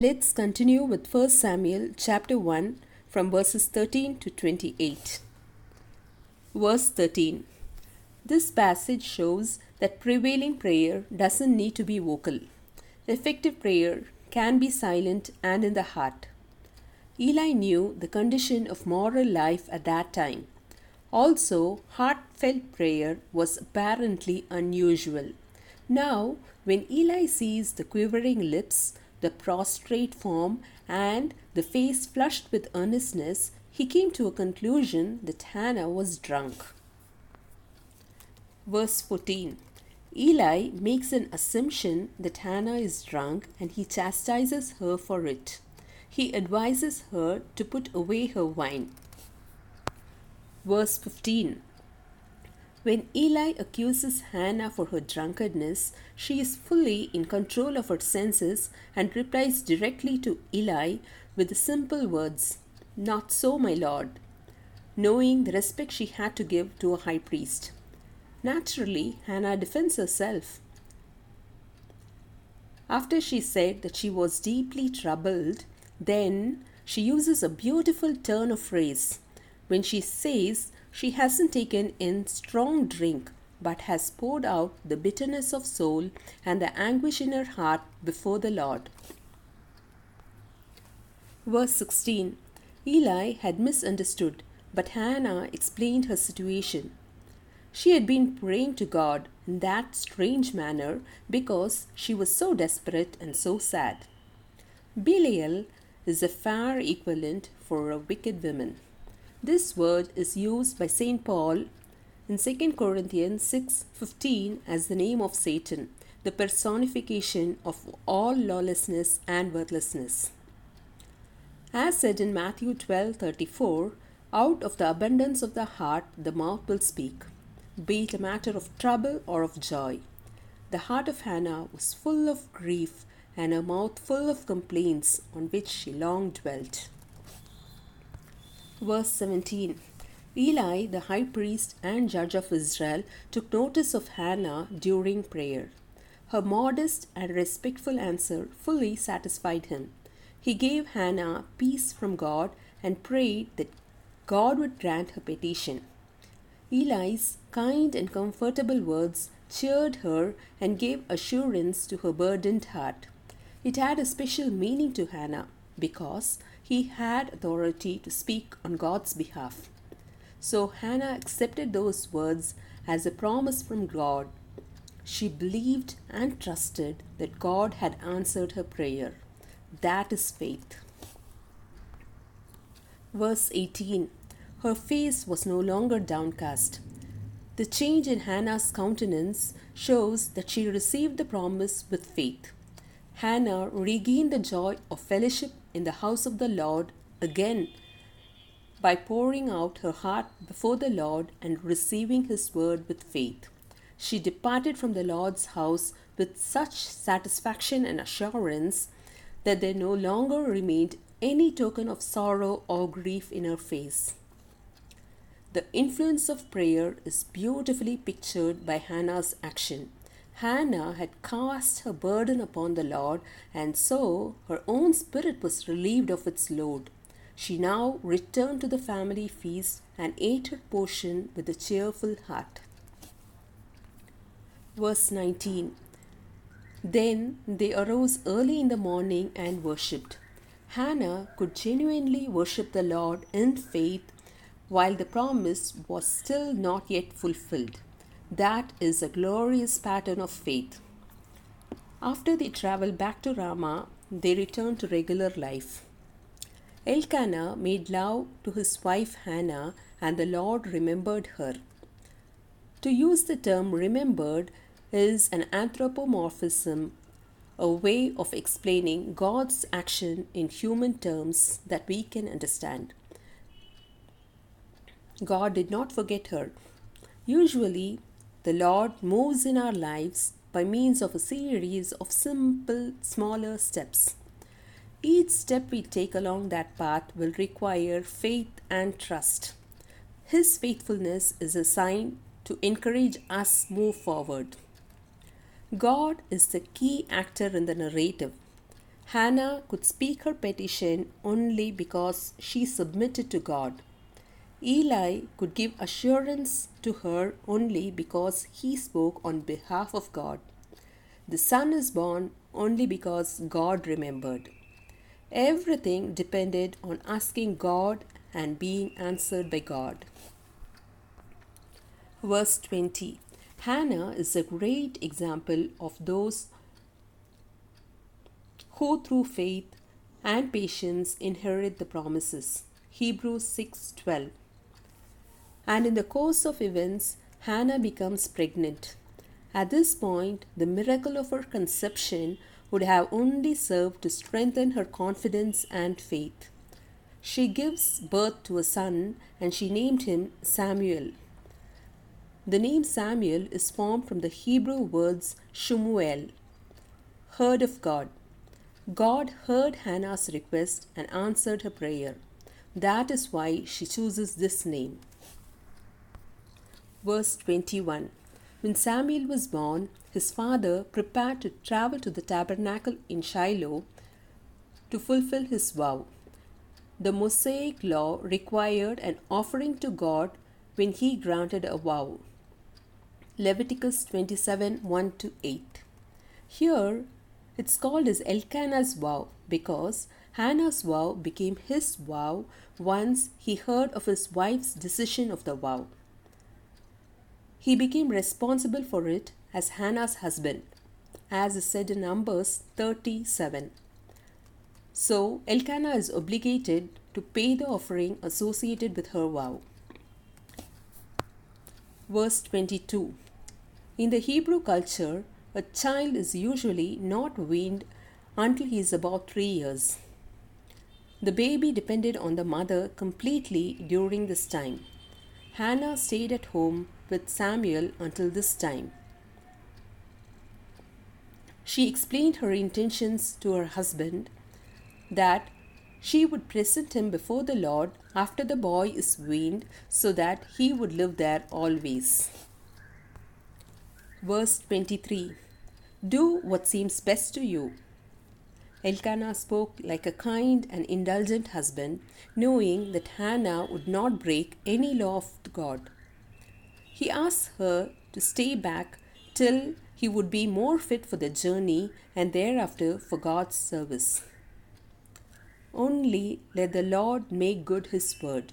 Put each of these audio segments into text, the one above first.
Let's continue with 1 Samuel chapter 1 from verses 13 to 28. Verse 13. This passage shows that prevailing prayer doesn't need to be vocal. Effective prayer can be silent and in the heart. Eli knew the condition of moral life at that time. Also, heartfelt prayer was apparently unusual. Now, when Eli sees the quivering lips, the prostrate form, and the face flushed with earnestness, he came to a conclusion that Hannah was drunk. Verse 14. Eli makes an assumption that Hannah is drunk and he chastises her for it. He advises her to put away her wine. Verse 15. When Eli accuses Hannah for her drunkenness, she is fully in control of her senses and replies directly to Eli with the simple words, "Not so, my lord," knowing the respect she had to give to a high priest. Naturally, Hannah defends herself. After she said that she was deeply troubled, then she uses a beautiful turn of phrase when she says she hasn't taken in strong drink but has poured out the bitterness of soul and the anguish in her heart before the Lord. Verse 16. Eli had misunderstood, but Hannah explained her situation. She had been praying to God in that strange manner because she was so desperate and so sad. Belial is a fair equivalent for a wicked woman. This word is used by St. Paul in 2 Corinthians 6:15 as the name of Satan, the personification of all lawlessness and worthlessness. As said in Matthew 12:34, out of the abundance of the heart the mouth will speak, be it a matter of trouble or of joy. The heart of Hannah was full of grief and her mouth full of complaints on which she long dwelt. Verse 17. Eli, the high priest and judge of Israel, took notice of Hannah during prayer. Her modest and respectful answer fully satisfied him. He gave Hannah peace from God and prayed that God would grant her petition. Eli's kind and comfortable words cheered her and gave assurance to her burdened heart. It had a special meaning to Hannah because he had authority to speak on God's behalf. So Hannah accepted those words as a promise from God. She believed and trusted that God had answered her prayer. That is faith. Verse 18. Her face was no longer downcast. The change in Hannah's countenance shows that she received the promise with faith. Hannah regained the joy of fellowship in the house of the Lord again by pouring out her heart before the Lord and receiving His word with faith. She departed from the Lord's house with such satisfaction and assurance that there no longer remained any token of sorrow or grief in her face. The influence of prayer is beautifully pictured by Hannah's action. Hannah had cast her burden upon the Lord, and so her own spirit was relieved of its load. She now returned to the family feast and ate her portion with a cheerful heart. Verse 19. Then they arose early in the morning and worshipped. Hannah could genuinely worship the Lord in faith while the promise was still not yet fulfilled. That is a glorious pattern of faith. After they traveled back to Ramah, they returned to regular life. Elkanah made love to his wife Hannah, and the Lord remembered her. To use the term remembered is an anthropomorphism, a way of explaining God's action in human terms that we can understand. God did not forget her. Usually, the Lord moves in our lives by means of a series of simple, smaller steps. Each step we take along that path will require faith and trust. His faithfulness is a sign to encourage us move forward. God is the key actor in the narrative. Hannah could speak her petition only because she submitted to God. Eli could give assurance to her only because he spoke on behalf of God. The son is born only because God remembered. Everything depended on asking God and being answered by God. Verse 20. Hannah is a great example of those who through faith and patience inherit the promises. Hebrews 6:12. And in the course of events, Hannah becomes pregnant. At this point, the miracle of her conception would have only served to strengthen her confidence and faith. She gives birth to a son and she named him Samuel. The name Samuel is formed from the Hebrew words Shumuel, heard of God. God heard Hannah's request and answered her prayer. That is why she chooses this name. Verse 21. When Samuel was born, his father prepared to travel to the tabernacle in Shiloh to fulfill his vow. The Mosaic law required an offering to God when he granted a vow. Leviticus 27:1-8. Here, it's called as Elkanah's vow because Hannah's vow became his vow once he heard of his wife's decision of the vow. He became responsible for it as Hannah's husband, as is said in Numbers 37. So, Elkanah is obligated to pay the offering associated with her vow. Verse 22. In the Hebrew culture, a child is usually not weaned until he is about 3 years. The baby depended on the mother completely during this time. Hannah stayed at home with Samuel until this time. She explained her intentions to her husband that she would present him before the Lord after the boy is weaned so that he would live there always. Verse 23. Do what seems best to you. Elkanah spoke like a kind and indulgent husband, knowing that Hannah would not break any law of God. He asked her to stay back till he would be more fit for the journey and thereafter for God's service. Only let the Lord make good his word.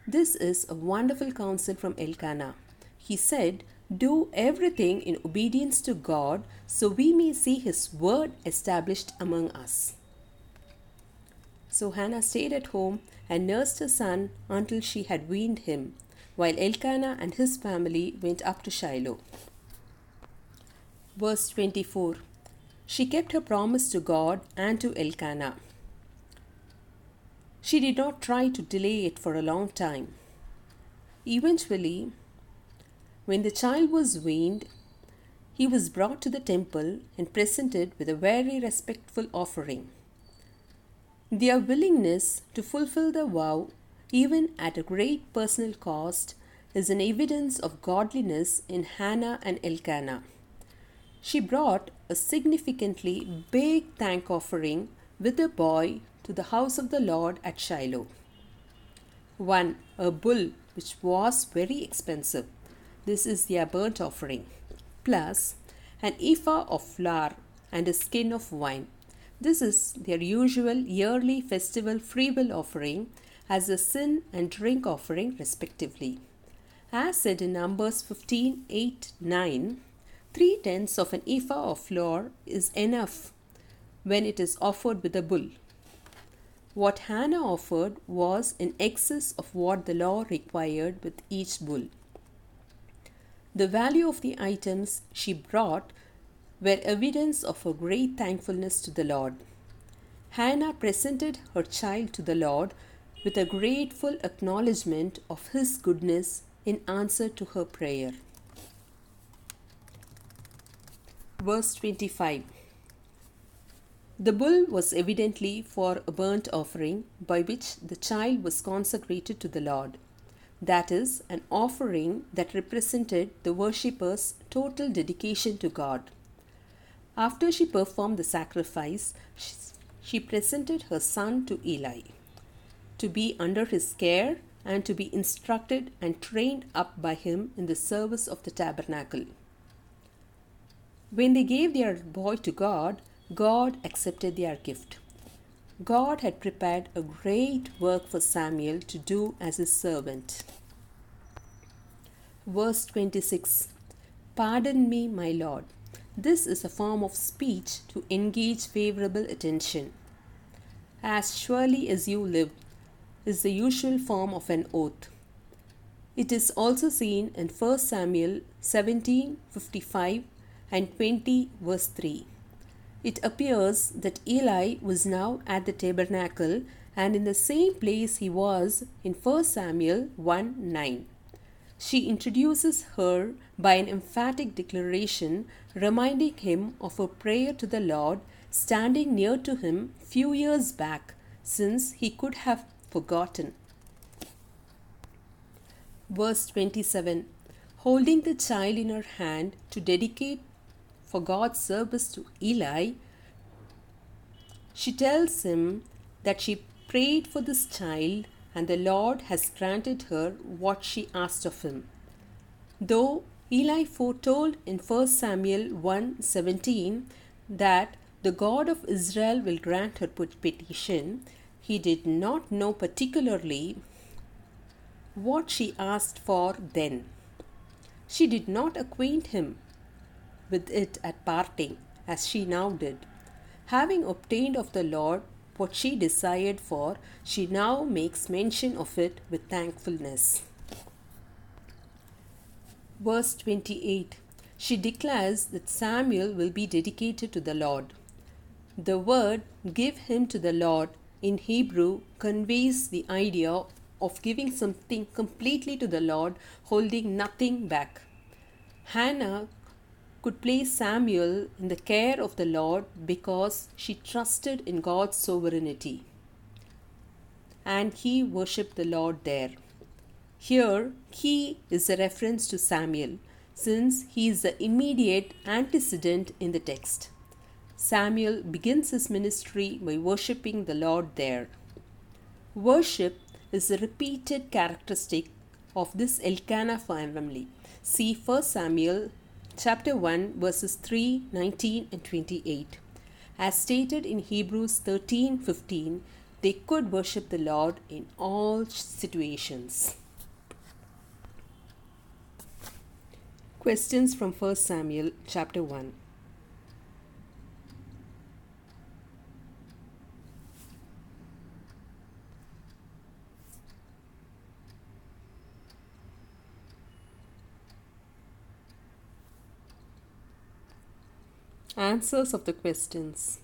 This is a wonderful counsel from Elkanah. He said, do everything in obedience to God so we may see his word established among us. So Hannah stayed at home and nursed her son until she had weaned him, while Elkanah and his family went up to Shiloh. Verse 24. She kept her promise to God and to Elkanah. She did not try to delay it for a long time. Eventually, when the child was weaned, he was brought to the temple and presented with a very respectful offering. Their willingness to fulfill the vow, even at a great personal cost, is an evidence of godliness in Hannah and Elkanah. She brought a significantly big thank offering with the boy to the house of the Lord at Shiloh. 1. A bull, which was very expensive. This is their burnt offering, plus an ephah of flour and a skin of wine. This is their usual yearly festival freewill offering as a sin and drink offering respectively. As said in Numbers 15:8-9, 3/10 of an ephah of flour is enough when it is offered with a bull. What Hannah offered was in excess of what the law required with each bull. The value of the items she brought were evidence of her great thankfulness to the Lord. Hannah presented her child to the Lord with a grateful acknowledgement of his goodness in answer to her prayer. Verse 25. The bull was evidently for a burnt offering by which the child was consecrated to the Lord. That is, an offering that represented the worshipper's total dedication to God. After she performed the sacrifice, she presented her son to Eli, to be under his care and to be instructed and trained up by him in the service of the tabernacle. When they gave their boy to God, God accepted their gift. God had prepared a great work for Samuel to do as his servant. Verse 26. Pardon me, my Lord. This is a form of speech to engage favorable attention. As surely as you live is the usual form of an oath. It is also seen in 1 Samuel 17:55 and 20 verse 3. It appears that Eli was now at the tabernacle and in the same place he was in 1 Samuel 1:9. She introduces her by an emphatic declaration reminding him of her prayer to the Lord standing near to him few years back, since he could have forgotten. Verse 27. Holding the child in her hand to dedicate for God's service to Eli, she tells him that she prayed for this child and the Lord has granted her what she asked of him. Though Eli foretold in 1 Samuel 1:17 that the God of Israel will grant her petition, he did not know particularly what she asked for then. She did not acquaint him with it at parting, as she now did. Having obtained of the Lord what she desired for, she now makes mention of it with thankfulness. Verse 28. She declares that Samuel will be dedicated to the Lord. The word "give him to the Lord" in Hebrew conveys the idea of giving something completely to the Lord, holding nothing back. Hannah could place Samuel in the care of the Lord because she trusted in God's sovereignty, and he worshipped the Lord there. Here, he is a reference to Samuel, since he is the immediate antecedent in the text. Samuel begins his ministry by worshipping the Lord there. Worship is a repeated characteristic of this Elkanah family. See 1 Samuel chapter 1 verses 3, 19 and 28. As stated in Hebrews 13:15, they could worship the Lord in all situations. Questions from 1 Samuel chapter 1. Answers of the questions.